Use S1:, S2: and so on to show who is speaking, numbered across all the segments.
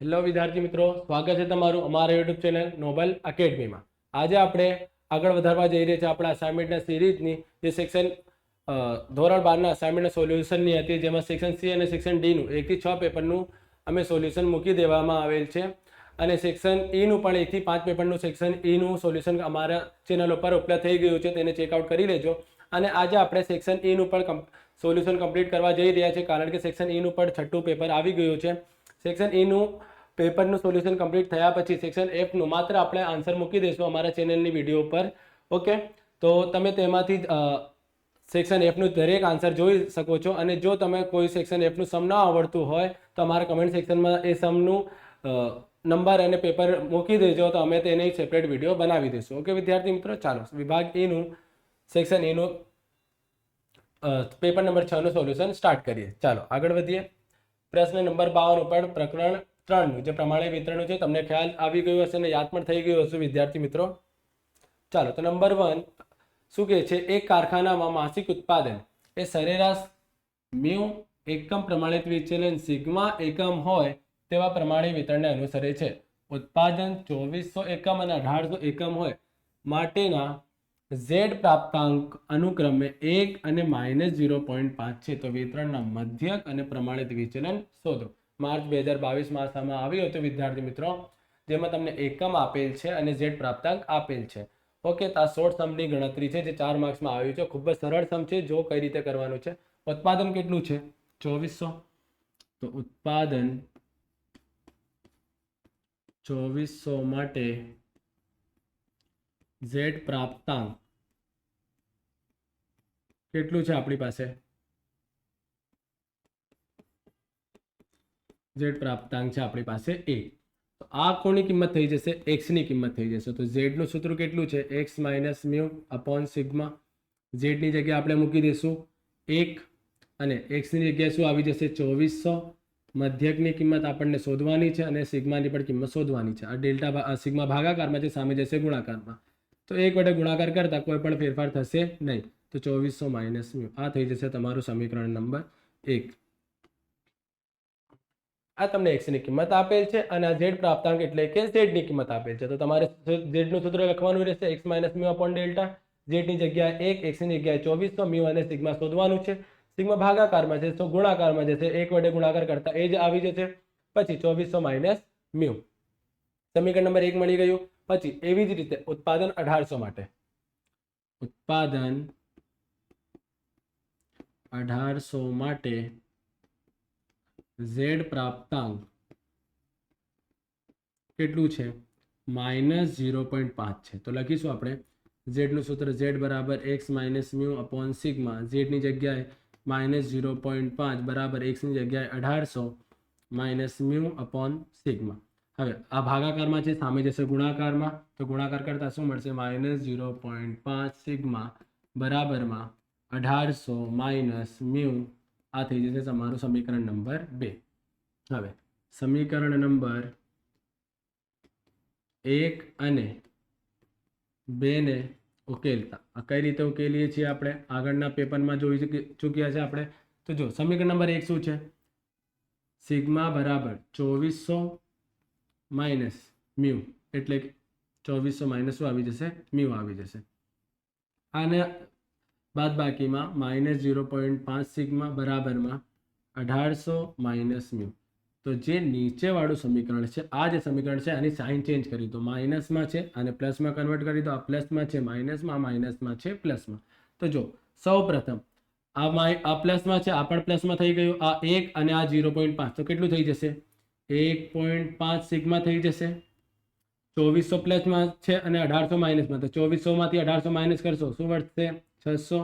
S1: Hello વિદ્યાર્થી મિત્રો, સ્વાગત છે તમારું અમારા યુટ્યુબ ચેનલ નોબલ એકેડમીમાં। આજે આપણે આગળ વધારવા જઈ રહ્યા છીએ આપણા અસાઇનમેન્ટના સિરીઝની, જે સેક્શન ધોરણ 12ના અસાઇનમેન્ટના સોલ્યુશનની હતી, જેમાં સેક્શન સી અને સેક્શન ડીનું 1 થી 6 પેપરનું અમે સોલ્યુશન મૂકી દેવામાં આવેલ છે, અને સેક્શન ઈનું પણ 1 થી 5 પેપરનું સેક્શન ઈનું સોલ્યુશન અમારા ચેનલ ઉપર ઉપલબ્ધ થઈ ગયું છે, તેને ચેકઆઉટ કરી લેજો। અને આજે આપણે સેક્શન ઈનું પણ સોલ્યુશન કમ્પ્લીટ કરવા જઈ રહ્યા છીએ, કારણ કે સેક્શન ઈનું પણ 6થું પેપર આવી ગયું છે। સેક્શન ઈનું પેપરનું સોલ્યુશન કમ્પ્લીટ થયા પછી સેક્શન એફનું માત્ર આપણે આન્સર મૂકી દઈશું અમારા ચેનલની વિડીયો પર। ઓકે, તો તમે તેમાંથી સેક્શન એફનું દરેક આન્સર જોઈ શકો છો, અને જો તમે કોઈ સેક્શન એફનું સમ ન આવડતું હોય તો અમારા કમેન્ટ સેક્શનમાં એ સમનું નંબર અને પેપર મૂકી દેજો, તો અમે તેની સેપરેટ વિડીયો બનાવી દઈશું। ઓકે વિદ્યાર્થી મિત્રો, ચાલો વિભાગ એનું સેક્શન એનું પેપર નંબર 6નું સોલ્યુશન સ્ટાર્ટ કરીએ। ચાલો આગળ વધીએ। પ્રશ્ન નંબર 52 ઉપર પ્રકરણ 3નું જે પ્રમાણે વિતરણનું છે, તમને ખ્યાલ આવી ગયો હશે અને યાદ પણ થઈ ગયું હશે વિદ્યાર્થી મિત્રો। ચાલો, તો નંબર 1 શું કહે છે? એક કારખાનામાં માસિક ઉત્પાદન એ સરેરાશ મ્યુ એકમ પ્રમાણિત વિચલન સિગ્મા એકમ હોય તેવા પ્રમાણે વિતરણને અનુસરે છે। ઉત્પાદન 2400 એકમ અને 1800 એકમ હોય માટેના Z પ્રાપ્તાંક અનુક્રમે 1 અને -0.5 છે, તો વિતરણના મધ્યક અને પ્રમાણિત વિચલન શોધો। માર્ચ 2022 માસમાં આવ્યું હતું વિદ્યાર્થી મિત્રો, જેમાં તમને એકમ આપેલ છે અને Z પ્રાપ્તાંક આપેલ છે। ઓકે, તો આ શોર્ટ સમની ગણતરી છે જે 4 માર્ક્સમાં આવ્યું છે। ખૂબ જ સરળ સમ છે, જો કઈ રીતે કરવાનું છે। ઉત્પાદન કેટલું છે? 2400, તો ઉત્પાદન 2400 માટે Z પ્રાપ્તાંક કેટલું છે આપણી પાસે? Z પ્રાપ્તાંક છે આપણી પાસે 1। તો આ કોની કિંમત થઈ જશે? x ની કિંમત થઈ જશે। તો z નું સૂત્ર કેટલું છે? x - μ upon sigma. z ની જગ્યાએ આપણે મૂકી દઈશું 1 અને x ની જગ્યાએ શું આવી જશે? 2400। મધ્યકની કિંમત આપણને શોધવાની છે અને સિગ્માની પણ કિંમત શોધવાની છે। આ ડેલ્ટા સિગ્મા ભાગાકારમાં છે, સામે જશે ગુણાકારમાં, તો 1 વડે ગુણાકાર કરતા કોઈ પણ ફેરફાર થશે નહીં, તો 2400 - μ આ થઈ જશે તમારું સમીકરણ નંબર 1। આ તમને x ની કિંમત આપેલ છે અને આ z પ્રાપ્તાંક એટલે કે z ની કિંમત આપેલ છે, તો તમારે z નું સૂત્ર લખવાનું રહેશે x - μ અપોન ડેલ્ટા। z ની જગ્યાએ 1, x ની જગ્યાએ 2400, μ અને સિગ્મા શોધવાનું છે। સિગ્મા ભાગાકારમાં છે તો ગુણાકારમાં જશે, 1 વડે ગુણાકાર કરતા એ જ આવી જશે, પછી 2400 - μ। સમીકરણ નંબર 1 મળી ગયું। પછી એવી જ રીતે ઉત્પાદન 1800 માટે, ઉત્પાદન 1800 માટે Z પ્રાપ્તાંક કેટલું છે? -0.5 છે, તો લખીશું આપણે z નું સૂત્ર z બરાબર x - μ અપોન સિગ્મા। z ની જગ્યાએ -0.5 બરાબર x ની જગ્યાએ 1800 - μ અપોન સિગ્મા। હવે આ ભાગાકારમાં છે, સામે જશે ગુણાકારમાં, તો ગુણાકાર કરતા શું મળશે? -0.5 સિગ્મા બરાબરમાં 1800 - μ। આ થઈ જશે તમારું સમીકરણ નંબર 2। હવે સમીકરણ નંબર 1 અને 2 ને ઉકેલતા આ કઈ રીતે ઉકેલીએ છીએ આપણે આગળના પેપરમાં જોઈ ચૂક્યા છે આપણે। તો જો સમીકરણ નંબર 1 શું છે? સિગ્મા બરાબર 2400 માઇનસ મ્યુ, એટલે કે 2400 માઇનસ શું આવી જશે? મ્યુ આવી જશે। આને બાદ બાકીમાં -0.5 સિગ્મા બરાબરમાં 1800 - μ। તો જે નીચે વાળું સમીકરણ છે, આ જે સમીકરણ છે આની સાઇન ચેન્જ કરી દો, માઇનસમાં છે અને પ્લસમાં કન્વર્ટ કરી દો। આ પ્લસમાં છે માઇનસમાં, માઇનસમાં છે પ્લસમાં। તો જો સૌ પ્રથમ આ પ્લસમાં છે, આ પણ પ્લસમાં થઈ ગયું, આ 1 અને આ 0.5, તો કેટલું થઈ જશે? 1.5 સિગ્મા થઈ જશે। 2400 પ્લસમાં છે અને 1800 માઇનસમાં, તો 2400 માંથી 1800 માઇનસ કરશો, શું વધશે? 600।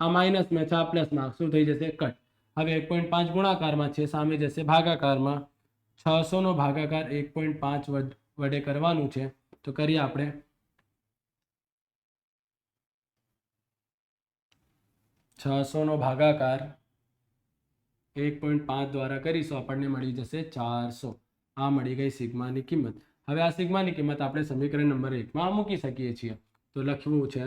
S1: આ માઇનસમાં છે, આ પ્લસમાં, શું થઈ જશે? કટ। હવે 1.5 ગુણાકારમાં છે, સામે જશે ભાગાકારમાં। 600 નો ભાગાકાર 1.5 વડે કરવાનું છે, તો કરીએ આપણે। 600 નો ભાગાકાર 1.5 દ્વારા કરીશું, આપણને મળી જશે 400। આ મળી ગઈ સિગ્માની કિંમત। હવે આ સિગ્માની કિંમત આપણે સમીકરણ નંબર 1 માં મૂકી શકીએ છીએ। તો લખવું છે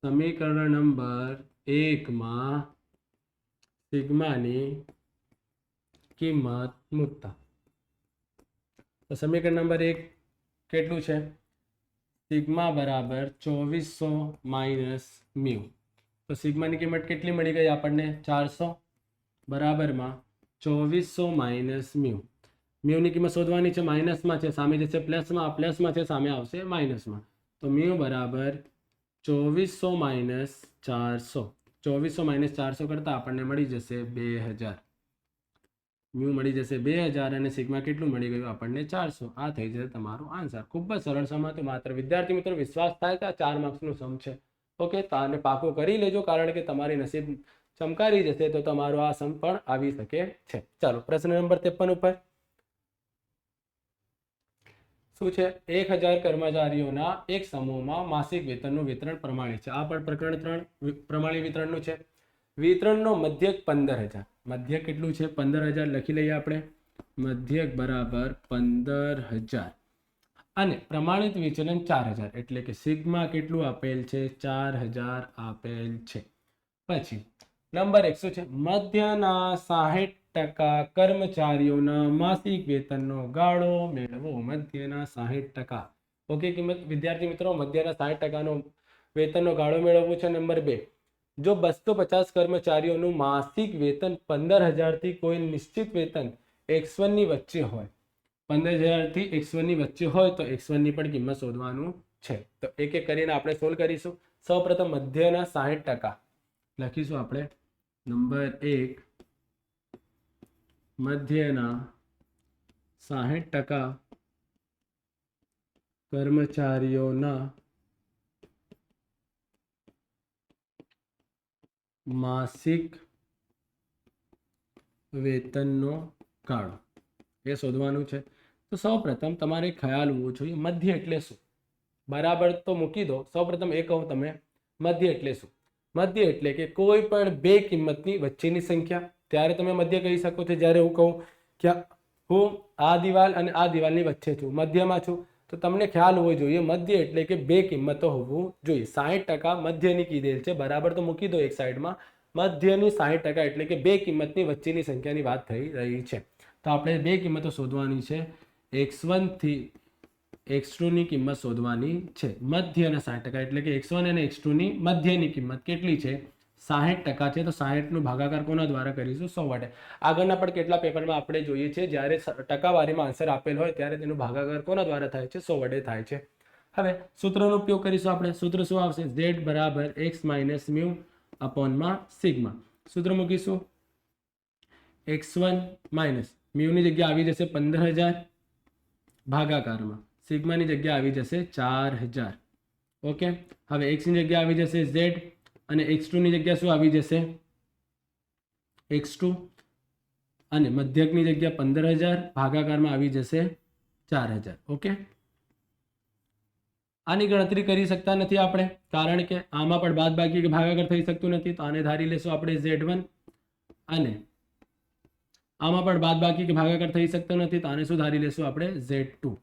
S1: સમીકરણ નંબર 1 માં સિગ્માની કિંમત મૂકતા તો સમીકરણ નંબર 1 કેટલું છે? સિગ્મા બરાબર 2400 માઇનસ મ્યુ. તો સિગ્માની કિંમત કેટલી મળી ગઈ આપણને? 400 બરાબરમાં 2400 માઇનસ મ્યુ. મ્યુની કિંમત શોધવાની છે, માઇનસમાં છે, સામે જશે પ્લસમાં, પ્લસમાં છે, સામે આવશે માઇનસમાં. તો મ્યુ બરાબર 2400 માઇનસ 400. 2400 માઇનસ 400 કરતાં આપણને મળી જશે 2000. મ્યુ મળી જશે 2000 અને સિગ્મા કેટલું મળી ગયું આપણને? 400. આ થઈ જશે તમારો આન્સર. ખૂબ જ સરળ સમ હતું. માત્ર વિદ્યાર્થી મિત્રો વિશ્વાસ થાય કે આ 4 માર્ક્સનું સમ છે. ઓકે, તો આને પાકું કરી લેજો, કારણ કે તમારી નસીબ ચમકારી જશે તો તમારો આ સમ પણ આવી શકે છે. ચાલો પ્રશ્ન નંબર 53 ઉપર શું છે? 1000 કર્મચારીઓના એક સમૂહમાં માસિક વેતનનું વિતરણ પ્રમાણિત છે. આ પણ પ્રકરણ 3 પ્રમાણિત વિતરણનું છે. વિતરણનો મધ્યક 15000. મધ્યક કેટલું છે? 15000 લખી લઈએ આપણે. મધ્યક બરાબર 15000 અને પ્રમાણિત વિચલન 4000, એટલે કે સિગ્મા કેટલું આપેલ છે? 4000 આપેલ છે. પછી નંબર 1 શું છે? મધ્યના 60% કર્મચારીઓના માસિક વેતનનો ગાળો મેળવો. મધ્યના 60%. ઓકે કિંમત વિદ્યાર્થી મિત્રો, મધ્યના 60%નો વેતનનો ગાળો મેળવવો છે. નંબર 2, જો 250 કર્મચારીઓનું માસિક વેતન 15000 થી કોઈ નિશ્ચિત વેતન x1 ની વચ્ચે હોય, 15000 થી x1 ની વચ્ચે હોય તો x1 ની પણ કિંમત શોધવાનું છે. તો એક એક કરીને આપણે સોલ્વ કરીશું. સૌપ્રથમ મધ્યના 60% લખીશું આપણે. નંબર 1, મધ્યના 60% કર્મચારીઓના માસિક વેતનનો ગાળો એ શોધવાનું છે. તો સૌપ્રથમ તમારે ખ્યાલ હોવો જોઈએ મધ્ય એટલે શું. બરાબર તો મૂકી દો. સૌપ્રથમ એ કહું તમે, મધ્ય એટલે શું? મધ્ય એટલે કે કોઈ પણ બે કિંમતની વચ્ચેની સંખ્યા. ત્યારે તમે મધ્ય કહી શકો છો. જ્યારે હું કહું કે હું આ દિવાલ અને આ દિવાલની વચ્ચે છું, મધ્યમાં છું, તો તમને ખ્યાલ હોવો જોઈએ મધ્ય એટલે કે બે કિંમતો હોવું જોઈએ. 60% મધ્યની કીધેલ છે. બરાબર તો મૂકી દો એક સાઈડમાં. મધ્યની 60% એટલે કે બે કિંમતની વચ્ચેની સંખ્યાની વાત થઈ રહી છે. તો આપણે બે કિંમતો શોધવાની છે. x1 થી x2 ની કિંમત શોધવાની છે. મધ્યના 60% એટલે કે x1 અને x2 ની મધ્યની કિંમત કેટલી છે? 60% છે. તો 60 નું ભાગાકાર કોના દ્વારા કરીશું? 100 વડે. આગળના પણ કેટલા પેપરમાં આપણે જોઈએ છે, જ્યારે ટકાવારીમાં આન્સર આપેલ હોય ત્યારે તેનો ભાગાકાર કોના દ્વારા થાય છે? 100 વડે થાય છે. હવે સૂત્રનો ઉપયોગ કરીશું આપણે. સૂત્ર શું આવશે? z બરાબર x માઇનસ મ્યુ અપોનમાં સિગ્મા. સૂત્ર મૂકીશું. x1 માઇનસ મ્યુની જગ્યા આવી જશે 15000 ભાગાકારમાં સિગ્માની જગ્યા આવી જશે 4000. ઓકે, હવે x ની જગ્યા આવી જશે z અને x2 ની જગ્યા શું આવી જશે? x2 અને મધ્યકની જગ્યા 15000 ભાગાકારમાં આવી જશે 4000. ઓકે, આની ગણતરી કરી શકતા નથી આપણે, કારણ કે આમાં પણ બાદબાકી કે ભાગાકાર થઈ શકતું નથી. તો આને ધારી લેશું આપણે z1 અને આમાં પણ બાદબાકી કે ભાગાકાર થઈ શકતો નથી. તો આને શું ધારી લેશું આપણે? z2.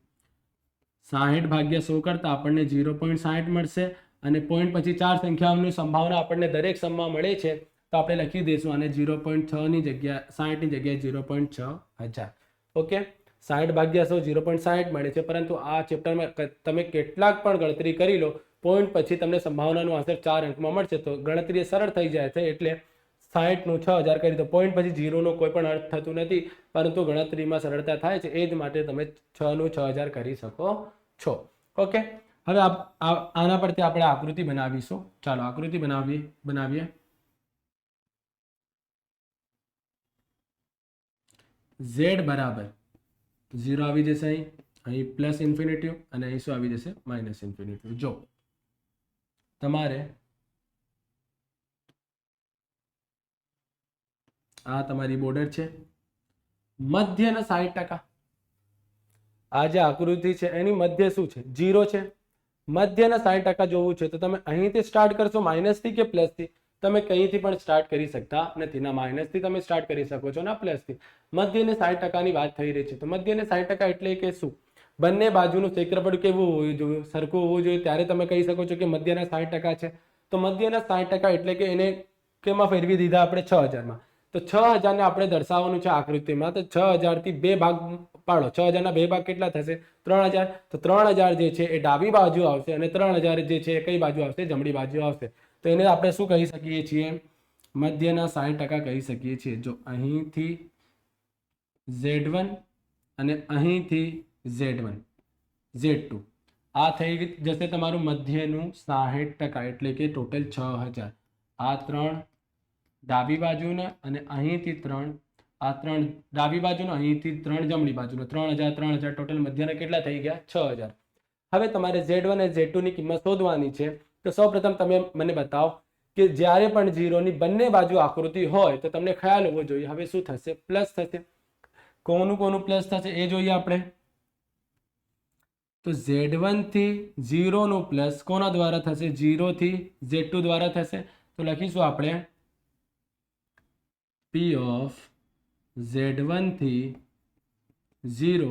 S1: 60 ભાગ્યા 100 કરતા આપણને 0.60 મળશે અને પોઈન્ટ પછી 4 સંખ્યાઓની સંભાવના આપણને દરેક સમમાં મળે છે. તો આપણે લખી દઈશું આને 0.6 ની જગ્યા 60 ની જગ્યાએ 0.6000. ઓકે, 60 ભાગ્યા 100 0.60 મળે છે. પરંતુ આ ચેપ્ટરમાં તમે કેટલાક પણ ગણતરી કરી લો, પોઈન્ટ પછી તમને સંભાવનાનું આન્સર 4 અંકમાં મળશે. તો ગણતરી સરળ થઈ જાય છે. એટલે 60 નું 6000 કરી દો. પોઈન્ટ પછી 0 નો કોઈ પણ અર્થ થતું નથી, પરંતુ ગણતરીમાં સરળતા થાય છે. એ જ માટે તમે 6 નું 6000 કરી શકો છો. ઓકે, હવે આના પરથી આપણે આકૃતિ બનાવીશું. ચાલો આકૃતિ બનાવીએ. z બરાબર 0 આવી જશે, અહીં પ્લસ ઇન્ફિનિટી અને અહીં શું આવી જશે? Minus infinity. જો તમારે આ તમારી બોર્ડર છે, મધ્યના 60%. આ જે આકૃતિ છે એની મધ્ય શું છે? 0 છે. મધ્યના 60% જોવું છે તો તમે અહીંથી સ્ટાર્ટ કરશો માઇનસથી કે પ્લસથી? તમે કઈથી પણ સ્ટાર્ટ કરી શકતા નથી. ના માઇનસથી તમે સ્ટાર્ટ કરી શકો છો, ના પ્લસથી. મધ્યને 60%ની વાત થઈ રહી છે. તો મધ્યને 60% એટલે કે શું? બંને બાજુનું ક્ષેત્રફળ કેવું હોવું જોઈએ? સરખું હોવું જોઈએ. ત્યારે તમે કહી શકો છો કે મધ્યના 60% છે. તો મધ્યના 60% એટલે કે એને કેમાં ફેરવી દીધા આપણે? 6000માં. તો 6000 ને આપણે દર્શાવવાનું છે આકૃતિમાં. તો 6000 થી બે ભાગ પાડો 6000 ના બે ભાગ કેટલા થશે 3000 તો 3000 જે છે એ ડાબી બાજુ આવશે અને 3000 જે છે એ કઈ બાજુ આવશે જમણી બાજુ આવશે તો એને આપણે શું કહી શકીએ છીએ મધ્યના 60% કહી શકીએ છીએ જો અહીંથી Z1 અને અહીંથી Z1 Z2 આ થઈ જશે તમારું મધ્યનું 60% એટલે કે ટોટલ 6000 આ 3 ડાબી બાજુના અને અહીંથી 3 આ 3 ડાબી બાજુનો અહીંથી 3 જમણી બાજુનો 3000 ટોટલ મધ્યના કેટલા થઈ ગયા 6000 હવે તમારે Z1 અને Z2 ની કિંમત શોધવાની છે તો સૌપ્રથમ તમે મને બતાવો કે જ્યારે પણ 0 ની બંને બાજુ આકૃતિ હોય તો તમને ખ્યાલ હોવો જોઈએ હવે શું થશે પ્લસ થશે કોનું પ્લસ થશે એ જોઈએ આપણે તો Z1 થી 0 નું પ્લસ કોના દ્વારા થશે 0 થી Z2 દ્વારા થશે તો લખીશું આપણે P of Z1 થી 0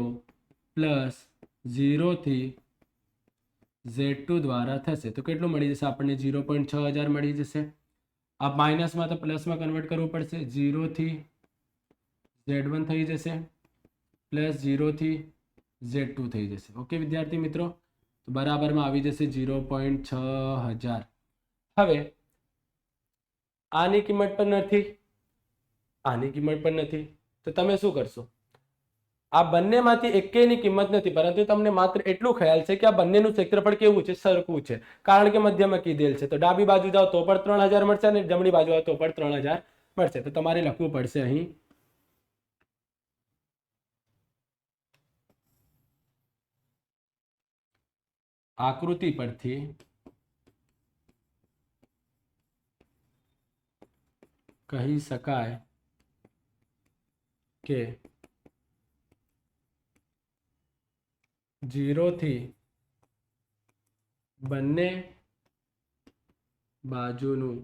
S1: પ્લસ 0 થી Z2 દ્વારા થશે તો કેટલું મળી જશે આપણને 0.6000 મળી જશે આ માઇનસમાં તો પ્લસમાં કન્વર્ટ કરવું પડશે 0 થી Z1 થઈ જશે પ્લસ 0 થી Z2 થઈ જશે ઓકે વિદ્યાર્થી મિત્રો તો બરાબરમાં આવી જશે 0.6000 હવે આની કિંમત પણ નથી આની કિંમત પણ નથી તો તમે શું કરશો આ બંનેમાંથી એકેયની કિંમત નથી પરંતુ તમને માત્ર એટલું ખ્યાલ છે કે આ બંનેનું ક્ષેત્રફળ કેવું છે સરખું છે કારણ કે મધ્યમાં કીધેલ છે તો ડાબી બાજુ જાઓ તો પણ 3000 મળશે અને જમણી બાજુ આવો તો પણ 3000 મળશે તો તમારે લખવું પડશે અહીં આકૃતિ પરથી કહી શકાય કે 0 થી બંને બાજુનું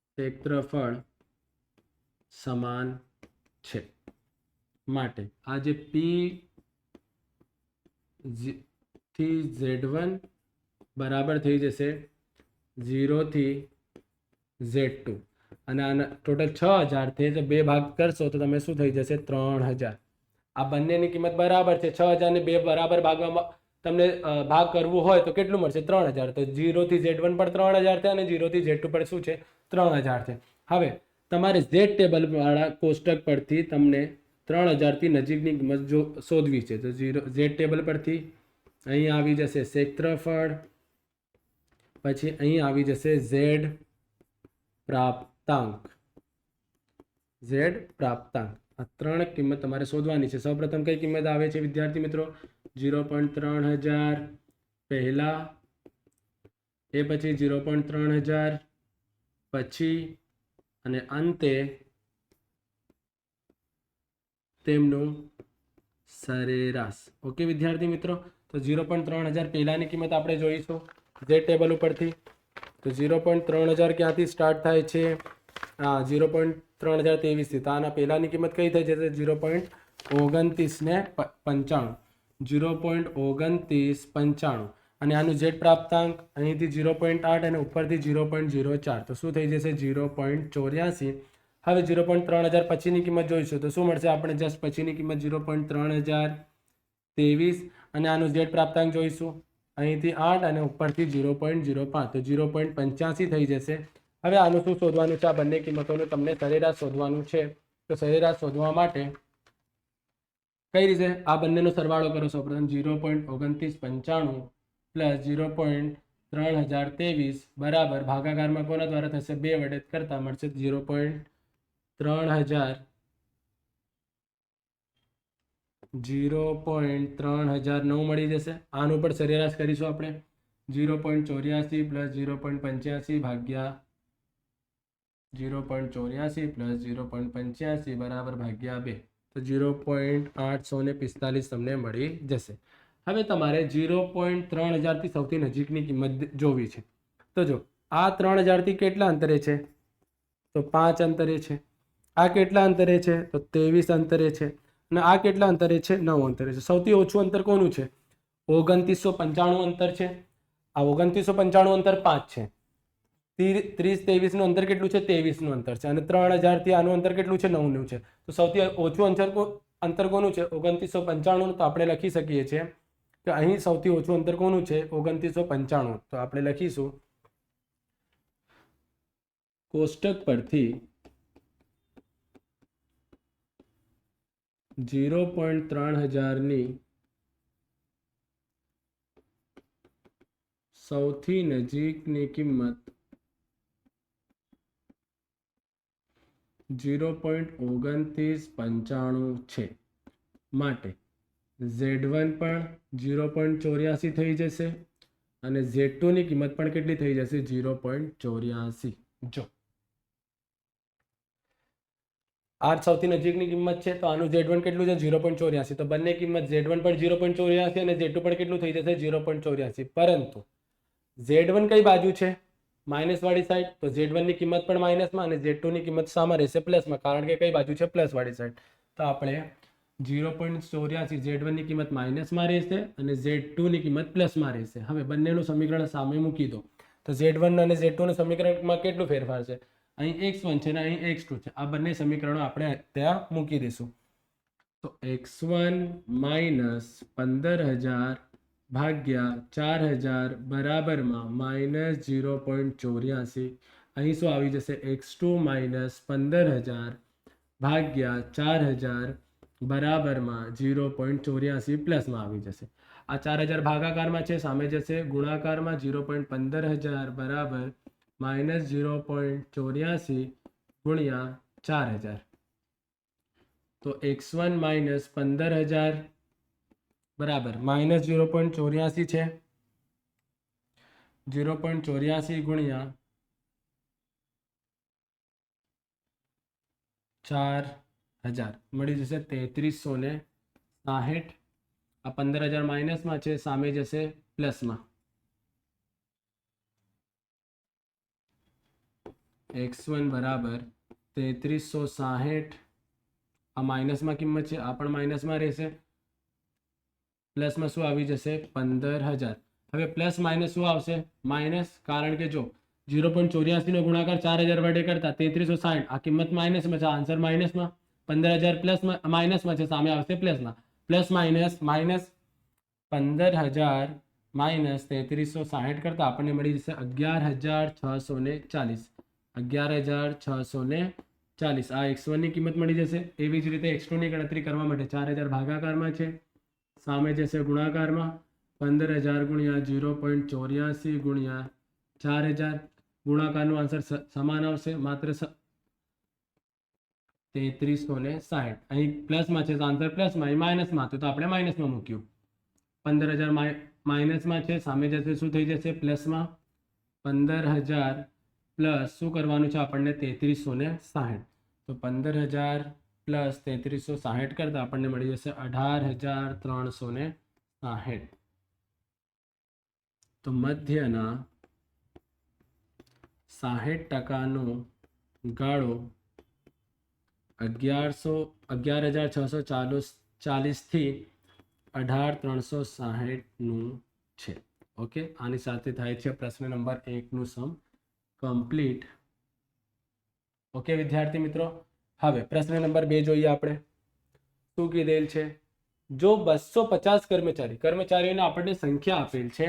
S1: ક્ષેત્રફળ સમાન છે માટે આ જે P થી Z1 બરાબર થઈ જશે 0 થી Z2 અને આના ટોટલ 6000 થઈ તો બે ભાગ કરશો તો તમે શું થઈ જશે 3000 આ બંનેની કિંમત બરાબર છે 6000 ને બે બરાબર ભાગવામાં તમને ભાગ કરવું હોય તો કેટલું મળશે 3000 તો 0 થી Z1 પણ 3000 છે અને 0 થી Z2 પણ શું છે 3000 છે હવે તમારે Z ટેબલ વાળા કોષ્ટક પરથી તમને 3000 થી નજીકની કિંમત જો શોધવી છે તો Z ટેબલ પરથી અહીં આવી જશે ક્ષેત્રફળ પછી અહીં આવી જશે Z પ્રાપ્તાંક આ ત્રણ કિંમત તમારે શોધવાની છે સૌપ્રથમ કઈ કિંમત આવે છે વિદ્યાર્થી મિત્રો 0.3000 પહેલા એ પછી 0.3000 પછી અને અંતે તેમનું સરેરાશ ઓકે વિદ્યાર્થી મિત્રો તો 0.3000 પહેલાની કિંમત આપણે જોઈશું Z ટેબલ ઉપરથી તો 0.3000 ક્યાંથી સ્ટાર્ટ થાય છે 0.3023 થી તો આના પહેલાની કિંમત કઈ થઈ જશે 0.29 ને 95 0.2995 અને આનું Z પ્રાપ્તાંક અહીંથી 0.8 અને ઉપરથી 0.04 તો શું થઈ જશે 0.84 હવે 0.3000 પછીની કિંમત જોઈશું તો શું મળશે આપણે જસ્ટ પછીની કિંમત 0.3023 અને આનું Z પ્રાપ્તાંક જોઈશું અહીંથી 8 અને ઉપરથી 0.05 તો 0.85 થઈ જશે હવે આનું શું શોધવાનું છે આ બંને કિંમતોનું તમને સરેરાશ શોધવાનું છે તો સરેરાશ શોધવા માટે કઈ રીતે આ બંનેનો સરવાળો કરો સૌપ્રથમ 0.2995 પ્લસ 0.3023 બરાબર ભાગાકારમાં કોના દ્વારા થશે 2 વડે કરતા મળશે 0.3009 મળી જશે આનું પણ સરેરાશ કરીશું આપણે 0.84 પ્લસ 0.85 ભાગ્યા 0.84 પ્લસ 0.85 બરાબર ભાગ્યા 2 તો 0.845 તમને મળી જશે હવે તમારે 0.3000 થી સૌથી નજીકની કિંમત જોવી છે તો જો આ 3000 થી કેટલા અંતરે છે તો 5 અંતરે છે આ કેટલા અંતરે છે તો 23 અંતરે છે અને આ કેટલા અંતરે છે 9 અંતરે છે સૌથી ઓછું અંતર કોનું છે 2995 અંતર છે આ 2995 અંતર 5 છે 30-23 નું અંતર કેટલું છે 23 નું અંતર છે અને 3000 થી આનું અંતર કેટલું છે 9 છે તો સૌથી ઓછું અંતર અંતર કોનું છે 2995, તો આપણે લખી શકીએ છીએ કે અહીં સૌથી ઓછું અંતર કોનું છે 2995, તો આપણે લખીશું કોષ્ટક પરથી 0.3000 ની સૌથી નજીકની કિંમત 0.2995 છે, માટે Z1 પણ 0.84 થઈ જશે અને Z2 ની કિંમત પણ કેટલી થઈ જશે 0.84. જો આ સૌથી નજીકની કિંમત છે તો આનું Z1 કેટલું છે 0.84, તો બંને કિંમત Z1 પણ 0.84 અને Z2 પણ કેટલું થઈ જશે 0.84. પરંતુ Z1 કઈ બાજુ છે માઇનસ વાળી સાઈડ, તો Z1 ની કિંમત પણ માઇનસમાં અને Z2 ની કિંમત શામાં રહેશે પ્લસમાં, કારણ કે કઈ બાજુ છે પ્લસ વાળી સાઈડ. તો આપણે 0.84 Z1 ની કિંમત માઇનસમાં રહેશે અને Z2 ની કિંમત પ્લસમાં રહેશે. હવે બંનેનું સમીકરણ સામે મૂકી દો તો Z1 અને Z2 નું સમીકરણમાં કેટલું ફેરફાર છે, અહીં x1 છે અને અહીં x2 છે. આ બંને સમીકરણો આપણે ત્યાં મૂકી દઈશું. તો x1 માઇનસ 15000 ભાગ્યા 4000 બરાબરમાં માઇનસ 0.84. અહીં શું આવી જશે x2 માઇનસ 15000 ભાગ્યા 4000 બરાબરમાં 0.84 પ્લસમાં આવી જશે. આ 4000 ભાગાકારમાં છે, સામે જશે ગુણાકારમાં 0.15000 બરાબર માઇનસ 0.84 ગુણ્યા 4000. તો x1 માઇનસ 15000 બરાબર માઇનસ 0.84 છે, 0.84 ગુણ્યા 4000 મળી જશે 3360. આ 15000 માઇનસમાં છે, સામે જશે પ્લસમાં. x1 બરાબર 3360, આ માઇનસમાં કિંમત છે, આ પણ માઇનસમાં રહેશે, પ્લસમાં શું આવી જશે 15000. હવે પ્લસ માઇનસ શું આવશે માઇનસ, કારણ કે જો 0.84 નો ગુણાકાર 4000 વડે કરતા 3360, આ કિંમત માઇનસમાં છે, આન્સર માઇનસમાં. 15000 પ્લસ માઇનસમાં છે, સામે આવશે પ્લસમાં. પ્લસ માઇનસ માઇનસ 15000 માઇનસ 3360 કરતા આપણને મળી જશે 11640. 11640 આ x1 ની કિંમત મળી જશે. એવી જ રીતે x2 ની ગણતરી કરવા માટે 4000 ભાગાકારમાં છે, સામે જશે ગુણાકારમાં. 15000 ગુણ્યા 0.84 ગુણ્યા 4000, ગુણાકારનું આન્સર સમાન આવશે, માત્ર 3360. અહીં પ્લસમાં છે તો આન્સર પ્લસમાં, અહીં માઇનસમાં તો આપણે માઇનસમાં મૂક્યું. 15000 માઇનસમાં છે, સામે જશે શું થઈ જશે પ્લસમાં. 15000 પ્લસ શું કરવાનું છે આપણને 3360, તો 15000 પ્લસ 3360 કરતા આપણને મળી જશે 18360. તો મધ્યના 60% ગાળો 11640 થી 18360 છે. ઓકે, આની સાથે થાય છે પ્રશ્ન નંબર 1 નું સમ કમ્પ્લીટ. ઓકે વિદ્યાર્થી મિત્રો, હવે પ્રશ્ન નંબર 2 જોઈએ આપણે. શું કીધેલ છે, જો 250 કર્મચારીઓને આપણને સંખ્યા આપેલ છે,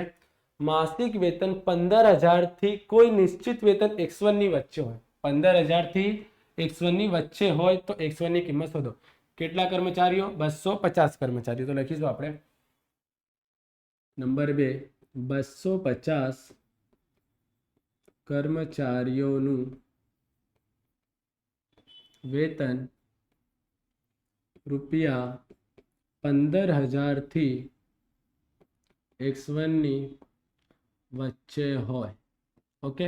S1: માસિક વેતન 15000 થી કોઈ નિશ્ચિત વેતન x1 ની વચ્ચે હોય. 15000 થી x1 ની વચ્ચે હોય તો x1 ની કિંમત શોધો. કેટલા કર્મચારીઓ 250 કર્મચારીઓ, તો લખીશું આપણે નંબર 2 250 કર્મચારીઓનું વેતન ₹15000 થી x1 ની વચ્ચે હોય. ઓકે,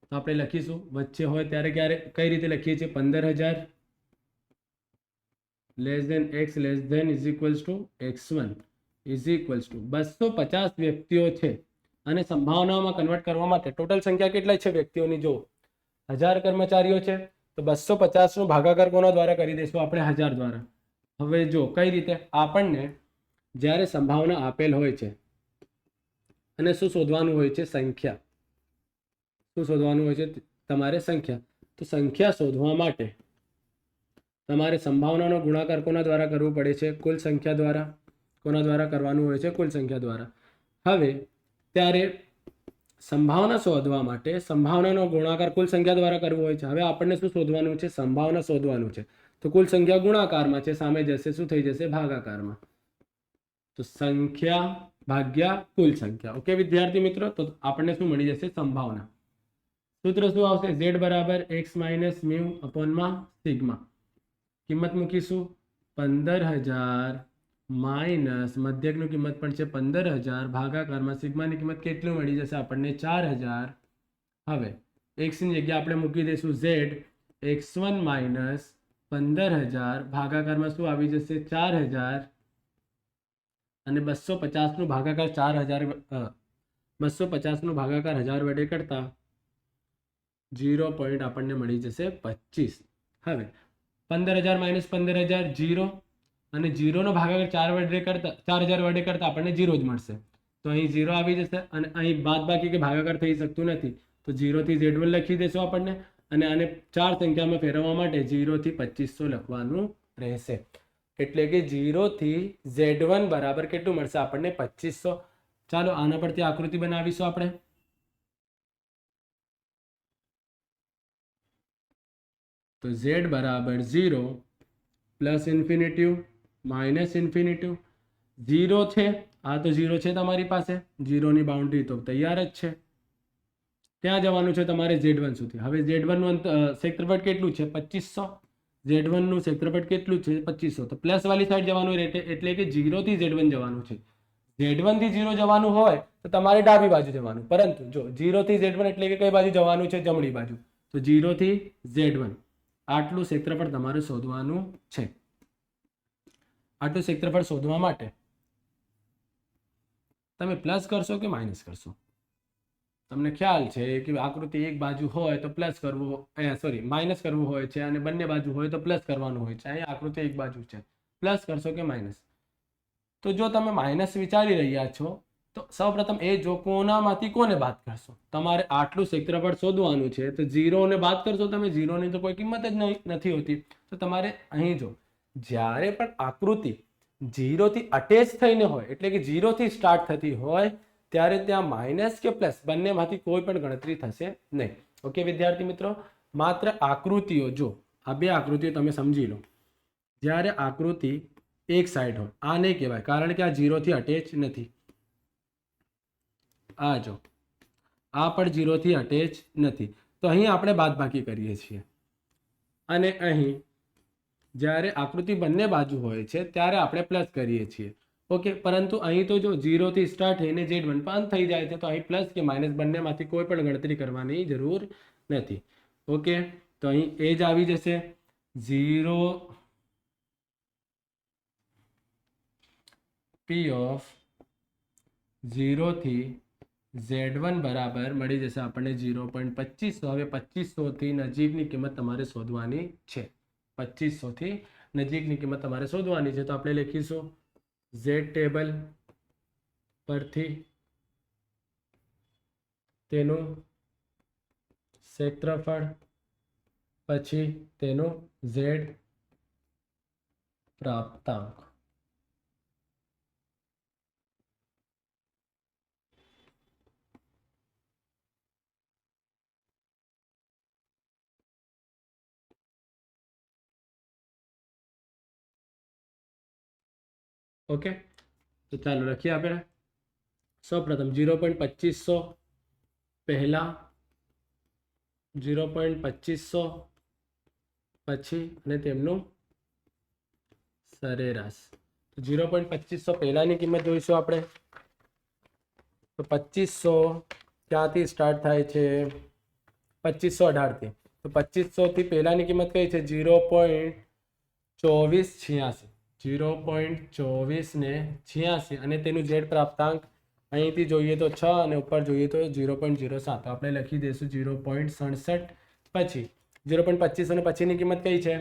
S1: તો આપણે લખીશું વચ્ચે હોય ત્યારે ક્યારે કઈ રીતે લખીએ છીએ, 15000 less than x less than is equals to x1 is equals to 250 વ્યક્તિઓ છે અને સંભાવનાઓમાં કન્વર્ટ કરવા માટે ટોટલ સંખ્યા કેટલી છે વ્યક્તિઓની, જો 1000 કર્મચારીઓ છે તો 250 નો ભાગાકાર કોના દ્વારા કરી દઈશું આપણે 1000 દ્વારા. હવે જો કઈ રીતે, આપણને જ્યારે સંભાવના આપેલ હોય છે અને શું શોધવાનું હોય છે સંખ્યા, શું શોધવાનું હોય છે તમારે સંખ્યા. તો સંખ્યા શોધવા માટે તમારે સંભાવનાનો ગુણાકાર કોના દ્વારા કરવો પડે છે? કુલ સંખ્યા દ્વારા. કોના દ્વારા કરવાનું હોય છે? કુલ સંખ્યા દ્વારા. હવે ત્યારે સંભાવના શોધવા માટે સંભાવનાનો ગુણાકાર કુલ સંખ્યા દ્વારા કરવો હોય છે. હવે આપણને શું શોધવાનું છે? સંભાવના શોધવાનું છે. તો કુલ સંખ્યા ગુણાકારમાં છે, સામે જશે શું થઈ જશે? ભાગાકારમાં. તો સંખ્યા ભાગ્યા કુલ સંખ્યા. ઓકે વિદ્યાર્થી મિત્રો, તો આપણને શું મળી જશે? સંભાવના. સૂત્ર શું આવશે? z બરાબર x માઇનસ મ્યુ અપોનમાં સિગ્મા. કિંમત મૂકીશું 15000 માઇનસ મધ્યકની કિંમત પણ છે 15000 ભાગાકારમાં સિગ્માની કિંમત કેટલી મળી જશે આપણને? 4000. હવે x ની જગ્યાએ આપણે મૂકી દઈશું z x1 માઇનસ 15000 ભાગાકારમાં શું આવી જશે? 4000 અને 250 નું ભાગાકાર 4000 250 નું ભાગાકાર 1000 વડે કરતા 0 પોઈન્ટ આપણને મળી જશે 25. હવે 15000 માઇનસ 15000 0 અને 0 નો ભાગાકાર 4000 વડે કરતા આપણને 0 જ મળશે. તો અહીં 0 આવી જશે અને અહીં બાદબાકી કે ભાગાકાર થઈ શકતું નથી, તો 0 થી z1 લખી દેશું આપણને, અને આને 4 સંખ્યામાં ફેરવવા માટે 0 થી 2500 લખવાનું રહેશે. એટલે કે 0 થી z1 બરાબર કેટલું મળશે આપણને? 2500. ચાલો આના પરથી આકૃતિ બનાવીશું આપણે. તો z બરાબર 0 પ્લસ ઇન્ફિનિટી માઇનસ ઇન્ફિનિટી. 0 છે, આ તો 0 છે તમારી પાસે, 0 ની બાઉન્ડ્રી તો તૈયાર જ છે. ત્યાં જવાનું છે તમારે z1 સુધી. હવે z1 નું ક્ષેત્રફળ કેટલું છે? 2500. z1 નું ક્ષેત્રફળ કેટલું છે? 2500. તો પ્લસ વાળી સાઈડ જવાનું રહેશે, એટલે કે 0 થી z1 જવાનું છે. z1 થી 0 જવાનું હોય તો તમારે ડાબી બાજુ જવાનું, પરંતુ જો 0 થી z1 એટલે કે કઈ બાજુ જવાનું છે? જમણી બાજુ. તો 0 થી z1 આટલું ક્ષેત્રફળ તમારે શોધવાનું છે. આટલું ક્ષેત્રફળ શોધવા માટે તમે પ્લસ કરશો કે માઇનસ કરશો? તમને ખ્યાલ છે કે આકૃતિ એક બાજુ હોય તો પ્લસ કરવું, માઇનસ કરવું હોય છે, અને બંને બાજુ હોય તો પ્લસ કરવાનું હોય છે. અહીં આકૃતિ એક બાજુ છે, પ્લસ કરશો કે માઇનસ? તો જો તમે માઇનસ વિચારી રહ્યા છો તો સૌપ્રથમ એ જો કોનામાંથી કોને બાદ કરશો. તમારે આટલું ક્ષેત્રફળ શોધવાનું છે, તો 0 ને બાદ કરશો તમે. 0 ની તો કોઈ કિંમત જ નથી હોતી. તો તમારે અહીં જો જ્યારે પણ આકૃતિ 0 થી અટેચ થઈને હોય, એટલે કે 0 થી સ્ટાર્ટ થતી હોય, ત્યારે ત્યાં માઇનસ કે પ્લસ બંનેમાંથી કોઈ પણ ગણતરી થશે નહીં. ઓકે વિદ્યાર્થી મિત્રો, માત્ર આકૃતિઓ, જો આ બે આકૃતિઓ તમે સમજી લો. જ્યારે આકૃતિ એક સાઈડ હોય, આ નહીં કહેવાય, કારણ કે આ 0 થી અટેચ નથી. આ જો આ પણ 0 થી અટેચ નથી, તો અહીં આપણે બાદબાકી કરીએ છીએ. અને અહીં જ્યારે આકૃતિ બંને બાજુ હોય છે ત્યારે આપણે પ્લસ કરીએ છીએ. ઓકે, પરંતુ અહીં તો જો 0 થી સ્ટાર્ટ થઈને z1 પણ થઈ જાય છે, તો અહીં પ્લસ કે માઇનસ બંનેમાંથી કોઈ પણ ગણતરી કરવાની જરૂર નથી. ઓકે, તો અહીં એ જ આવી જશે 0 p ઓફ 0 થી z1 બરાબર મળી જશે આપણને 0.2500. હવે 2500 થી નજીકની કિંમત તમારે શોધવાની છે. 2500 થી નજીકની કિંમત તમારે શોધવાની છે. તો આપણે લખીશું z ટેબલ પરથી તેનું ક્ષેત્રફળ પછી તેનો z પ્રાપ્તાંક. ઓકે, તો ચાલો લખીએ આપણે. સૌપ્રથમ 0.2500 પહેલા, 0.2500 પછી અને તેમનું સરેરાશ. 0.2500 પહેલાની કિંમત જોઈશું આપણે. તો 2500 ક્યાંથી સ્ટાર્ટ થાય છે? 2518 થી. તો 2500 થી પહેલાની કિંમત કઈ છે? 0.2486. 0.24 ને 86 અને તેનું z પ્રાપ્તાંક અહીંથી જોઈએ તો 6 અને ઉપર જોઈએ તો 0.07. તો આપણે લખી દઈશું 0.67. પછી 0.25 અને પછીની કિંમત કઈ છે?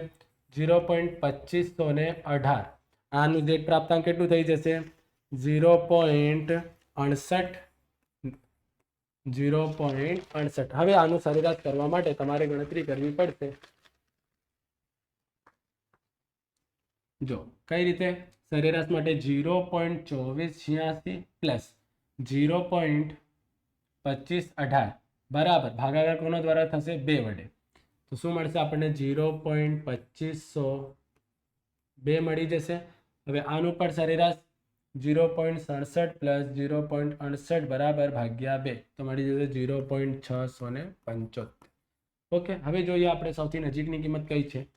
S1: 0.2518. આનું z પ્રાપ્તાંક કેટલું થઈ જશે? 0.68. 0.68. હવે આનું સરેરાશ કરવા માટે તમારે ગણતરી કરવી પડશે. જો કઈ રીતે સરેરાશ માટે 0.2486 પ્લસ 0.2518 બરાબર ભાગાકાર કોના દ્વારા થશે 2 વડે તો શું મળશે આપણને 0.2502 મળી જશે હવે આનું પર સરેરાશ 0.67 પ્લસ 0.68 બરાબર ભાગ્યા 2 તો મળી જશે 0.675 ઓકે હવે જોઈએ આપણે સૌથી નજીકની કિંમત કઈ છે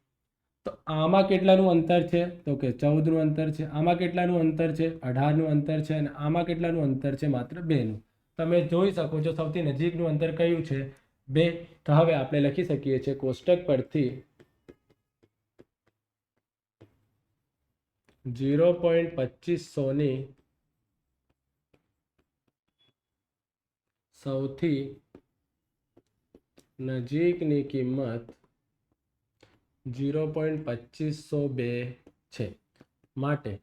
S1: તો આમાં કેટલાનું અંતર છે તો કે 14 નું અંતર છે આમાં કેટલાનું અંતર છે 18 નું અંતર છે અને આમાં કેટલાનું અંતર છે માત્ર 2 નું તમે જોઈ શકો છો સૌથી નજીકનું અંતર કયું છે 2 તો હવે આપણે લખી શકીએ છીએ કોષ્ટક પરથી 0.2500 ની સૌથી નજીકની કિંમત 0.2502 છે માટે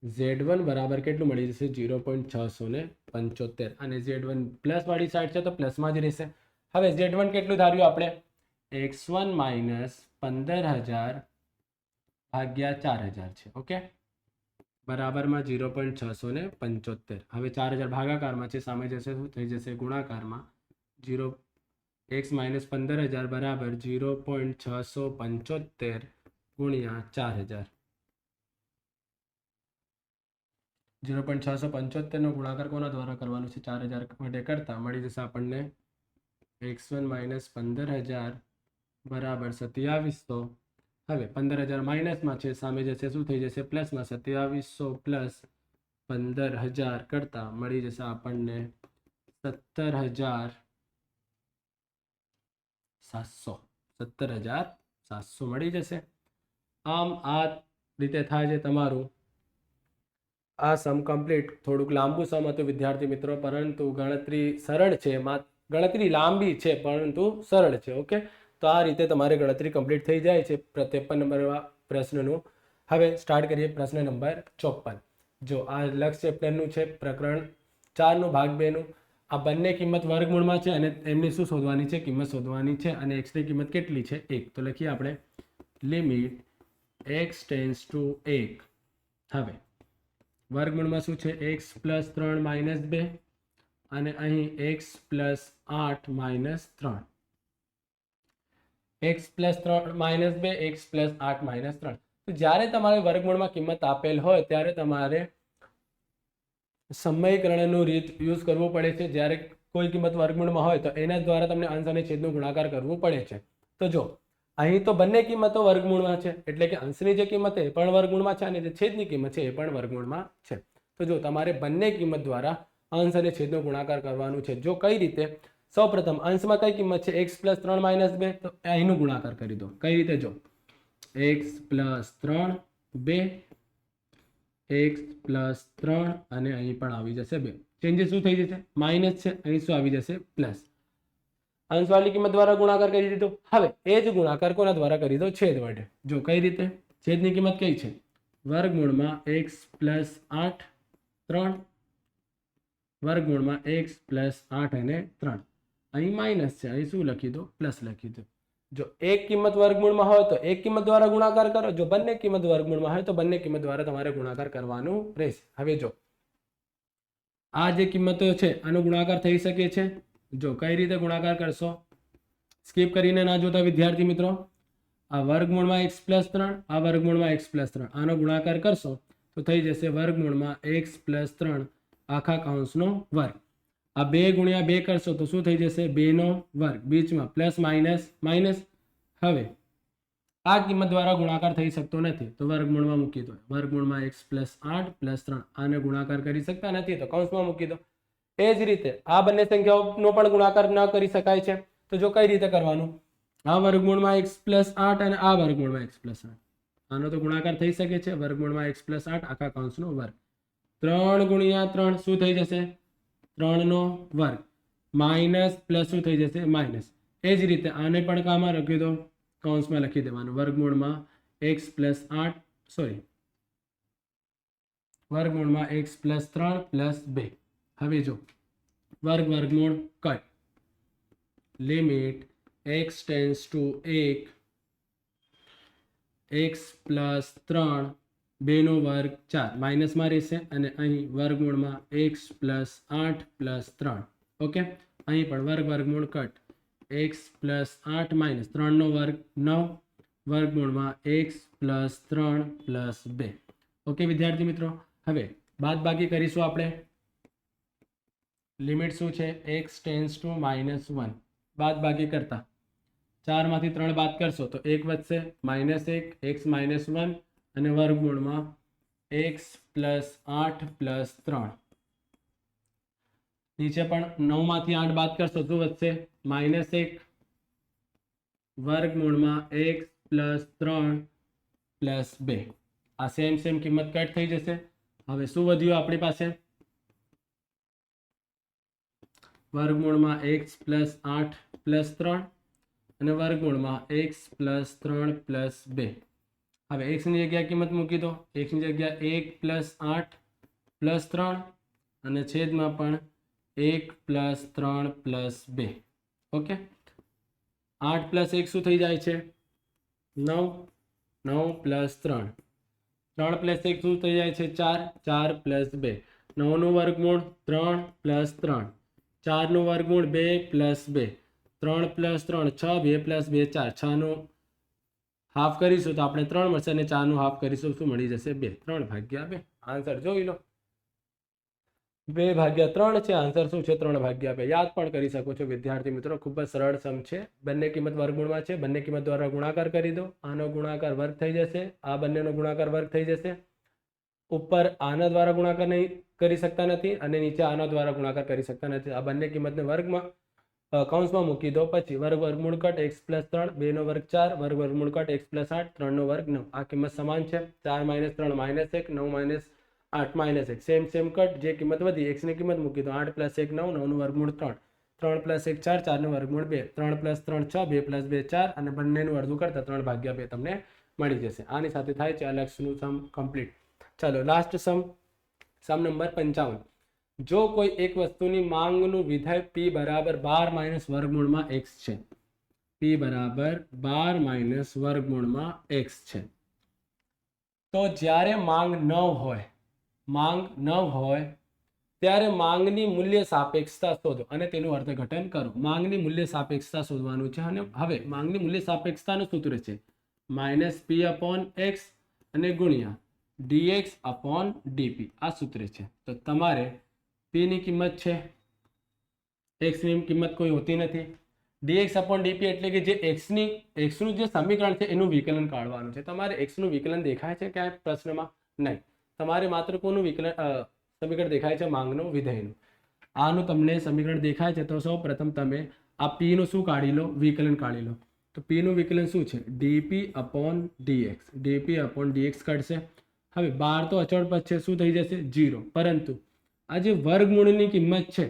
S1: Z1 બરાબર કેટલું મળી જશે 0.675 અને Z1 પ્લસ વાળી સાઈડ છે તો પ્લસમાં જ રહેશે હવે Z1 કેટલું ધાર્યું આપણે x1 માઇનસ 15,000 ભાગ્યા 4,000 છે ઓકે બરાબરમાં 0.675 હવે 4,000 ભાગાકારમાં છે સામે જશે શું થઈ જશે ગુણાકારમાં 0 x માઇનસ 15,000 બરાબર 0.675 ગુણ્યા 4,000 0.675 નો ગુણાકાર કોના દ્વારા કરવાનો છે 4,000 માટે કરતા મળી જશે આપણને x1 માઇનસ 15,000 બરાબર 2700 હવે 15,000 માઇનસમાં છે સામે જશે શું થઈ જશે પ્લસમાં 2700 પ્લસ 15,000 કરતા મળી જશે આપણને 17,700 મળી જશે આમ આ રીતે થાય છે તમારું આ સમ કમ્પ્લીટ થોડુંક લાંબુ સમ હતું વિદ્યાર્થી મિત્રો પરંતુ ગણતરી સરળ છે ગણતરી લાંબી છે પરંતુ સરળ છે ઓકે તો આ રીતે તમારે ગણતરી કમ્પ્લીટ થઈ જાય છે 53 નંબર પ્રશ્નનું હવે સ્ટાર્ટ કરીએ પ્રશ્ન નંબર 54 જો આ લક્ષ ચેપ્ટરનું છે પ્રકરણ 4 નું ભાગ 2 નું આ બંને કિંમત વર્ગમૂળમાં છે અને એમની શું શોધવાની છે કિંમત શોધવાની છે અને x ની કિંમત કેટલી છે 1 તો લખીએ આપણે લિમિટ x ટેન્ડ્સ ટુ 1 હવે વર્ગમૂળમાં શું છે x પ્લસ 3 માઇનસ 2 અને અહીં x plus 8 minus 3 x plus 3 minus 2 x plus 8 minus 3 તો જ્યારે તમારે વર્ગમૂળમાં કિંમત આપેલ હોય ત્યારે તમારે સમયકરણનું રીત યુઝ કરવું પડે છે જ્યારે કોઈ કિંમત વર્ગમૂળમાં હોય તો એના દ્વારા તમને અંશ અને છેદનો ગુણાકાર કરવું પડે છે તો જો અહીં તો બંને કિંમતો વર્ગમૂળમાં છે એટલે કે અંશની જે કિંમત એ પણ વર્ગમૂળમાં છે અને જે છેદની કિંમત છે એ પણ વર્ગમૂળમાં છે તો જો તમારે બંને કિંમત દ્વારા અંશ અને છેદનો ગુણાકાર કરવાનું છે જો કઈ રીતે સૌપ્રથમ અંશમાં કઈ કિંમત છે x પ્લસ 3 માઇનસ 2 તો અહીંનો ગુણાકાર કરી દો કઈ રીતે જો x પ્લસ 3 2 x પ્લસ 3 અને અહીં પણ આવી જશે 2 ચેન્જીસ શું થઈ જશે માઇનસ છે અહીં શું આવી જશે પ્લસ અંશવાળી કિંમત દ્વારા ગુણાકાર કરી દીધો હવે એ જ ગુણાકાર કોના દ્વારા કરી દો છેદ વડે જો કઈ રીતે છેદની કિંમત કઈ છે વર્ગમૂળમાં x પ્લસ 8 3 વર્ગમૂળમાં x પ્લસ 8 અને 3 અહીં માઇનસ છે અહીં શું લખી દો પ્લસ લખી દો જો એક કિંમત વર્ગમૂળમાં હોય તો એક કિંમત દ્વારા ગુણાકાર કરો જો બંને કિંમત વર્ગમૂળમાં હોય તો બંને કિંમત દ્વારા તમારે ગુણાકાર કરવાનું રહેશે હવે જો આ જે કિંમતો છે આનો ગુણાકાર થઈ શકે છે જો કઈ રીતે ગુણાકાર કરશો સ્કીપ કરીને ના જોતા વિદ્યાર્થી મિત્રો આ વર્ગમૂળમાં x પ્લસ 3 આ વર્ગમૂળમાં x પ્લસ 3 આનો ગુણાકાર કરશો તો થઈ જશે વર્ગમૂળમાં x પ્લસ 3 આખા કૌંસનો વર્ગ આ 2 ગુણ્યા 2 કરશો તો શું થઈ જશે 2 નો વર્ગ બીચમાં પ્લસ માઇનસ માઇનસ હવે આ કિંમત દ્વારા ગુણાકાર થઈ શકતો નથી તો વર્ગમૂળમાં મૂકી દો વર્ગમૂળમાં x પ્લસ 8 પ્લસ 3 આને ગુણાકાર કરી શકતા નથી તો કૌંસમાં મૂકી દો એ જ રીતે આ બંને સંખ્યાઓનો પણ ગુણાકાર ન કરી શકાય છે તો જો કઈ રીતે કરવાનું આ વર્ગમૂળમાં x પ્લસ 8 અને આ વર્ગમૂળમાં x પ્લસ 8 આનો તો ગુણાકાર થઈ શકે છે વર્ગમૂળમાં x પ્લસ 8 આખા કૌંસનો વર્ગ 3 ગુણ્યા 3 શું થઈ જશે 3 નો વર્ગ માઇનસ પ્લસ શું થઈ જશે માઇનસ એ જ રીતે આને પણ કામાં લખી દો કૌંસમાં લખી દેવાનું વર્ગમૂળમાં x પ્લસ 8 સોરી વર્ગમૂળમાં x પ્લસ 3 પ્લસ 2 હવે જો વર્ગમૂળ cut limit x tends to 1 x plus 3 2 નો વર્ગ 4 માઇનસમાં રહેશે અને અહીં વર્ગમૂળમાં x પ્લસ 8 પ્લસ 3. ઓકે, અહીં પણ વર્ગમૂળ કટ x પ્લસ 8 માઇનસ 3 નો વર્ગ 9 વર્ગમૂળમાં x પ્લસ 3 પ્લસ 2. ઓકે વિદ્યાર્થી મિત્રો, હવે બાદ બાકી કરીશું આપણે. લિમિટ શું છે? x tense two -1. બાદ બાકી કરતા 4 માંથી 3 બાદ કરશો તો 1 વધશે, -1 x -1 અને વર્ગમૂળમાં x પ્લસ 8 પ્લસ 3. નીચે પણ 9 માંથી 8 બાદ કરશો શું વધશે? -1 વર્ગમૂળમાં x પ્લસ 3 પ્લસ 2. આ સેમ કિંમત કટ થઈ જશે. હવે શું વધ્યું આપણી પાસે? વર્ગમૂળમાં x પ્લસ 8 પ્લસ 3 અને વર્ગમૂળમાં x પ્લસ 3 પ્લસ 2. હવે x ની જગ્યાએ કિંમત મૂકી દો. x ની જગ્યાએ 1 પ્લસ 8 પ્લસ 3 અને છેદમાં પણ 1 પ્લસ 3 પ્લસ 2. ઓકે, 8 પ્લસ 1 શું થઈ જાય છે? 9. 9 પ્લસ 3 3 પ્લસ 1 શું થઈ જાય છે? 4. 4 પ્લસ 2 9 નું વર્ગમૂળ 3 પ્લસ 3 4 નું વર્ગમૂળ 2 પ્લસ 2 3 પ્લસ 3 6 2 પ્લસ 2 4 6 નું હાફ કરીશું તો આપણે 3 મળશે અને 4 નું હાફ કરીશું શું મળી જશે? 2. 3/2. આન્સર જોઈ લો, 2/3 છે આન્સર. શું છે? 3/2. યાદ પણ કરી શકો છો વિદ્યાર્થી મિત્રો, ખૂબ જ સરળ સમ છે. બંને કિંમત વર્ગમૂળમાં છે, બંને કિંમત દ્વારા ગુણાકાર કરી દો. આનો ગુણાકાર વર્ગ થઈ જશે, આ બંનેનો ગુણાકાર વર્ગ થઈ જશે. ઉપર આના દ્વારા ગુણાકાર નહીં કરી શકતા નથી અને નીચે આના દ્વારા ગુણાકાર કરી શકતા નથી. આ બંને કિંમતને વર્ગમાં કૌંસમાં મૂકી દો. પછી વર્ગમૂળ કટ x પ્લસ 3 2 નો વર્ગ 4 વર્ગમૂળ કટ x પ્લસ 8 3 નો વર્ગ 9. આ કિંમત સમાન છે. 4 - 3 -1 9 - 8 -1 સેમ કટ. જે કિંમત વધી x ની કિંમત મૂકી દો. 8 પ્લસ 1 9 9 નું વર્ગમૂળ 3 3 પ્લસ 1 4 4 નું વર્ગમૂળ 2 3 પ્લસ 3 6 2 પ્લસ 2 4 અને બંનેનું અડધું કરતા 3/2 તમને મળી જશે. આની સાથે થાય છે આ લક્ષનું સમ કમ્પ્લીટ. ચાલો લાસ્ટ સમ નંબર 55. જો કોઈ એક વસ્તુની માંગનું વિધેય p બરાબર 12 - વર્ગમૂળમાં x છે, p બરાબર 12 - વર્ગમૂળમાં x છે, તો જ્યારે માંગ ન હોય ત્યારે માંગની મૂલ્ય સાપેક્ષતા શોધો અને તેનું અર્થઘટન કરો. માંગની મૂલ્ય સાપેક્ષતા શોધવાનું છે. અને હવે માંગની મૂલ્ય સાપેક્ષતાનું સૂત્ર છે -p/x અને ગુણ્યા dx/dp. આ સૂત્ર છે. તો તમારે p ની કિંમત છે, x ની કિંમત કોઈ હોતી નથી, dx/dp એટલે કે જે x નું જે સમીકરણ છે એનું વિકલન કાઢવાનું છે. તમારે x નું વિકલન દેખાય છે ક્યાંય પ્રશ્નમાં? નહીં. તમારે માત્ર કોનું વિકલન સમીકરણ દેખાય છે? માંગનું વિધેયનું. આનું તમને સમીકરણ દેખાય છે તો સૌ પ્રથમ તમે આ p નું શું કાઢી લો? વિકલન કાઢી લો. તો p નું વિકલન શું છે? dp/dx. dp/dx કાઢશે. હવે 12 તો અચળ પદ છે, શું થઈ જશે? 0. પરંતુ આ જે વર્ગમૂળની કિંમત છે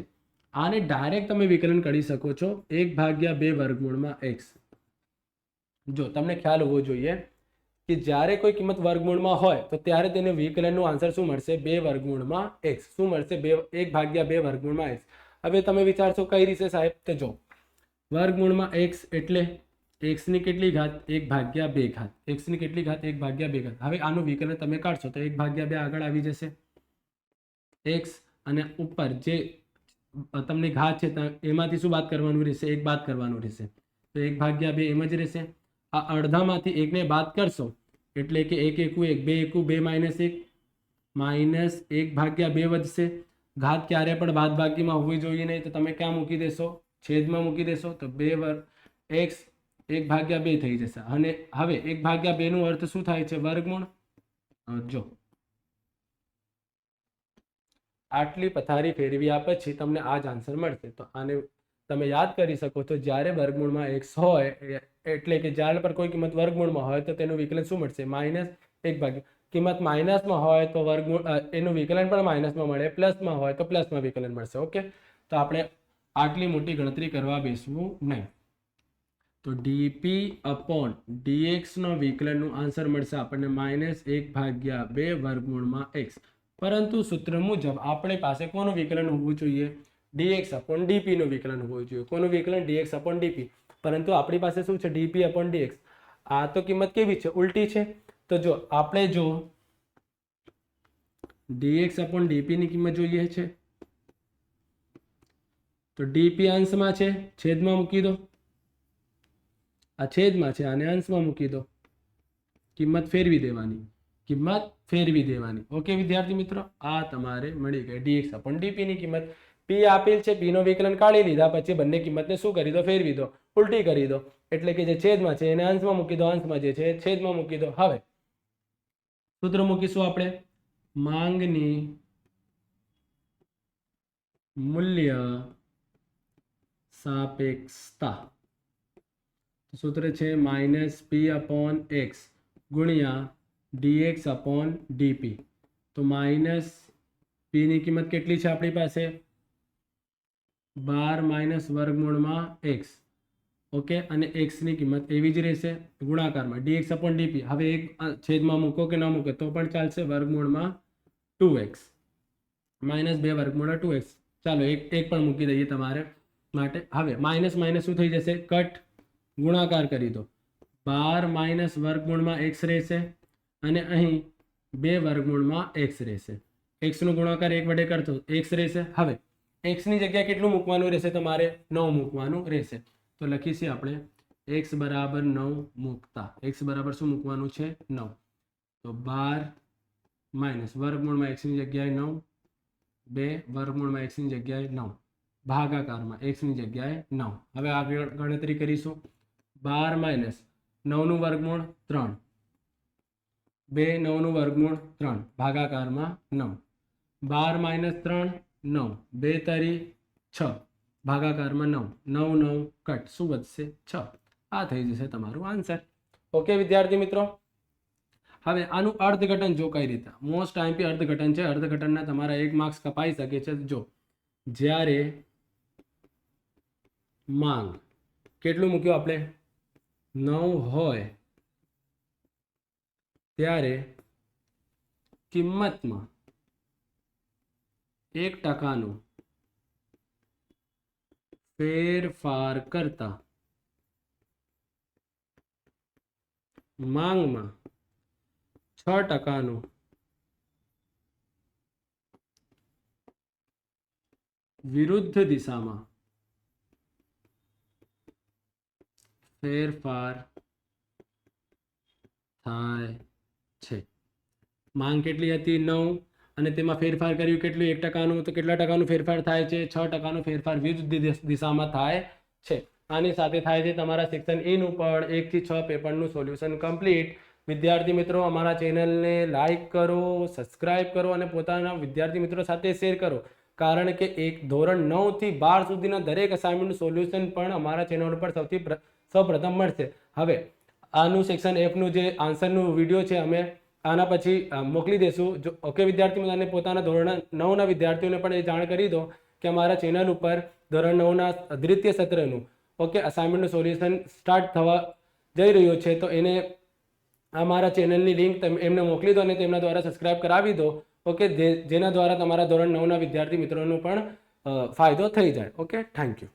S1: આને ડાયરેક્ટ તમે વિકલન કરી શકો છો 1/2 વર્ગમૂળમાં x. જો તમને ખ્યાલ હોવો જોઈએ કે જ્યારે કોઈ કિંમત વર્ગમૂળમાં હોય તો ત્યારે તેને વિકલનનું આન્સર શું મળશે? 2 વર્ગમૂળમાં x. શું મળશે? 1/2 વર્ગમૂળમાં x. હવે તમે વિચારશો કઈ રીતે સાહેબ? તો જો વર્ગમૂળમાં x એટલે x ની કેટલી ઘાત? 1/2 ઘાત. x ની કેટલી ઘાત? 1/2 ઘાત. હવે આનું વિકલન તમે કાઢશો તો 1/2 આગળ આવી જશે x અને ઉપર જે તમને ઘાત છે એમાંથી શું બાદ કરવાનું રહેશે? 1 બાદ કરવાનું રહેશે. તો 1/2 એમ જ રહેશે. આ અડધામાંથી 1 ને બાદ કરશો એટલે કે 1 × 1 2 × 2 -1 વધશે. ઘાત ક્યારે પણ બાદબાકીમાં હોવી જોઈએ નહીં, તો તમે ક્યાં મૂકી દેશો? છેદમાં મૂકી દેશો. તો 2 x 1/2 થઈ જશે. અને હવે 1/2 નો અર્થ શું થાય છે? વર્ગમૂળ. જો આટલી પથારી ફેરવ્યા પછી તમને આ જ આન્સર મળશે. તો આને તમે યાદ કરી શકો છો. જ્યારે વર્ગમૂળમાં x હોય એટલે કે જ્યારે પર કોઈ કિંમત વર્ગમૂળમાં હોય તો તેનું વિકલન શું મળશે? -1/. કિંમત માઇનસમાં હોય તો વર્ગમૂળ એનું વિકલન પણ માઇનસમાં મળે, પ્લસમાં હોય તો પ્લસમાં વિકલન મળશે. ઓકે, તો આપણે આટલી મોટી ગણતરી કરવા બેસવું નહીં. તો dp/dx નો વિકલનનું આન્સર મળશે આપણને -1/2 વર્ગમૂળમાં x. પરંતુ સૂત્ર મુજબ આપણી પાસે કોનું વિકલન હોવું જોઈએ? dx/dp નું વિકલન હોવું જોઈએ. કોનું વિકલન? dx/dp. પરંતુ આપણી પાસે શું છે? dp/dx. આ તો કિંમત કેવી છે? ઉલટી છે. તો જો આપણે જો dx upon dp ની કિંમત જોઈએ છે. તો dp અંશમાં છે, છેદમાં મૂકી દો. આ છેદમાં છે, આને અંશમાં મૂકી દો. કિંમત ફેરવી દેવાની, કિંમત ફેરવી દેવાની. ઓકે વિદ્યાર્થી મિત્રો, આ તમારે મળી ગઈ dx upon dp ની કિંમત. p આપેલ છે, p નો વિકલન કાઢી લીધા પછી બંને કિંમતને શું કરી દો? ફેરવી દો, ઉલટી કરી દો. એટલે કે જે છેદમાં છે એને અંશમાં મૂકી દો, અંશમાં જે છે છેદમાં મૂકી દો. હવે સૂત્ર મૂકીશું આપણે, માંગની મૂલ્ય સાપેક્ષતા. સૂત્ર છે -p/x ગુણ્યા dx upon dp. તો માઇનસ p ની કિંમત કેટલી છે આપણી પાસે? 12 - વર્ગમૂળમાં x. ઓકે, અને x ની કિંમત એવી જ રહેશે ગુણાકારમાં dx upon dp. હવે એક છેદમાં મૂકો કે ના મૂકો તો પણ ચાલશે, વર્ગમૂળમાં 2x -2 વર્ગમૂળ 2x. ચાલો એક પણ મૂકી દઈએ તમારે માટે. હવે માઇનસ માઇનસ શું થઈ જશે? કટ, ગુણાકાર કરી દો. 12 - વર્ગમૂળમાં x રહેશે અને અહીં 2 વર્ગમૂળમાં x રહેશે. x નો ગુણાકાર 1 વડે કરતો x રહેશે. હવે x ની જગ્યાએ કેટલું મૂકવાનું રહેશે? તમારે 9 મૂકવાનું રહેશે. તો લખીશું આપણે x બરાબર 9 મૂકતા. x બરાબર શું મૂકવાનું છે? 9. તો 12 - વર્ગમૂળમાં x ની જગ્યાએ 9, 2 વર્ગમૂળમાં x ની જગ્યાએ 9, ભાગાકારમાં x ની જગ્યાએ 9. હવે આગળ ગણતરી કરીશું. 12 - 9 નું વર્ગમૂળ 3, 2 9 નું વર્ગમૂળ 3, ભાગાકારમાં 9. 12 - 3 9, 2 તારી 6, ભાગાકારમાં 9, 9 9 કટ, શું વધશે? 6. આ થઈ જશે તમારું આન્સર. ઓકે વિદ્યાર્થી મિત્રો, હવે આનું અર્થઘટન જો કઈ રીતે, મોસ્ટ આઈમ્પી અર્થઘટન છે. અર્થઘટનના તમારા 1 માર્ક્સ કપાઈ શકે છે. જો જ્યારે માંગ કેટલું મૂક્યું આપણે? 9 હોય ત્યારે કિંમતમાં 1% ફેરફાર કરતા માંગમાં 6% વિરુદ્ધ દિશામાં ફેરફાર થાય છે. માંગ કેટલી હતી? 9, અને તેમાં ફેરફાર કર્યું કેટલું? 1%. તો કેટલા ટકાનું ફેરફાર થાય છે? 6% ફેરફાર વિરુદ્ધ દિશામાં થાય છે. આની સાથે થાય છે તમારા સેક્શન E નું પણ 1 થી 6 પેપરનું સોલ્યુશન કમ્પ્લીટ. વિદ્યાર્થી મિત્રો, અમારા ચેનલને લાઈક કરો, સબસ્ક્રાઇબ કરો અને પોતાના વિદ્યાર્થી મિત્રો સાથે શેર કરો. કારણ કે ધોરણ 9 થી 12 સુધીના દરેક અસાઇનમેન્ટનું સોલ્યુશન પણ અમારા ચેનલ પર સૌપ્રથમ મળશે. હવે આનું સેક્શન F નું જે આન્સરનું વિડીયો છે અમે આના પછી મોકલી દેશું. ઓકે વિદ્યાર્થી મિત્રો, અને પોતાના ધોરણ 9ના વિદ્યાર્થીઓને પણ એ જાણ કરી દો કે અમારા ચેનલ ઉપર ધોરણ 9ના દ્વિતીય સત્રનું ઓકે અસાઇનમેન્ટનું સોલ્યુશન સ્ટાર્ટ થવા જઈ રહ્યો છે. તો એને અમારા ચેનલની લિંક એમને મોકલી દો અને તેમના દ્વારા સબસ્ક્રાઇબ કરાવી દો. ઓકે, જેના દ્વારા તમારા ધોરણ 9ના વિદ્યાર્થી મિત્રોનો પણ ફાયદો થઈ જાય. Okay, thank you.